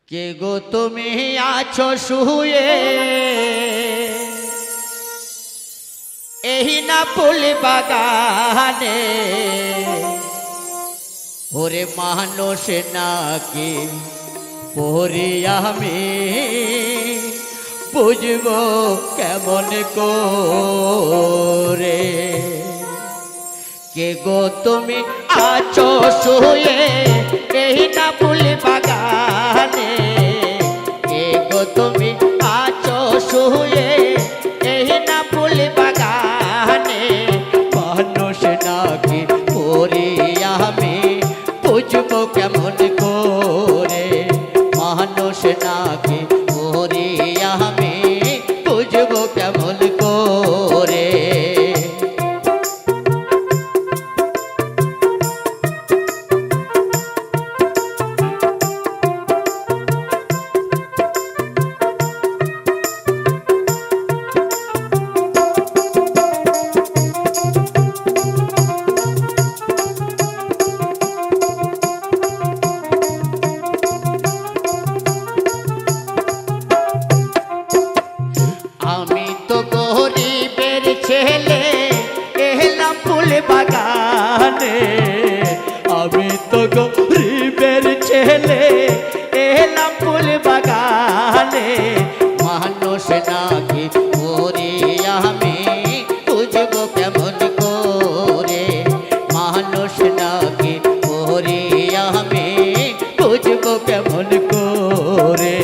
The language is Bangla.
কে গো তুমি আছো শুয়ে এই না ফুল বাগানে, ওরে মানুষ নাকি পরি আমি বুঝবো কেমন করে। কে গো তুমি আছো শুয়ে এই না ফুল বাগানে, কে গো তুমি আছো শুয়ে এই না ফুল বাগানে, মানুষ নাকি পরি আমি বুঝবো কেমন করে, মানুষ নাকি পরি আমি বুঝবো কেমন করে। আমি তো গরিবের ছেলে এলাম ফুল বাগানে, আমি তো গরিবের ছেলে এলাম ফুল বাগানে, মানুষ নাকি পরি আমি বুঝবো কেমন করে, মানুষ নাকি পরি আমি বুঝবো কেমন করে।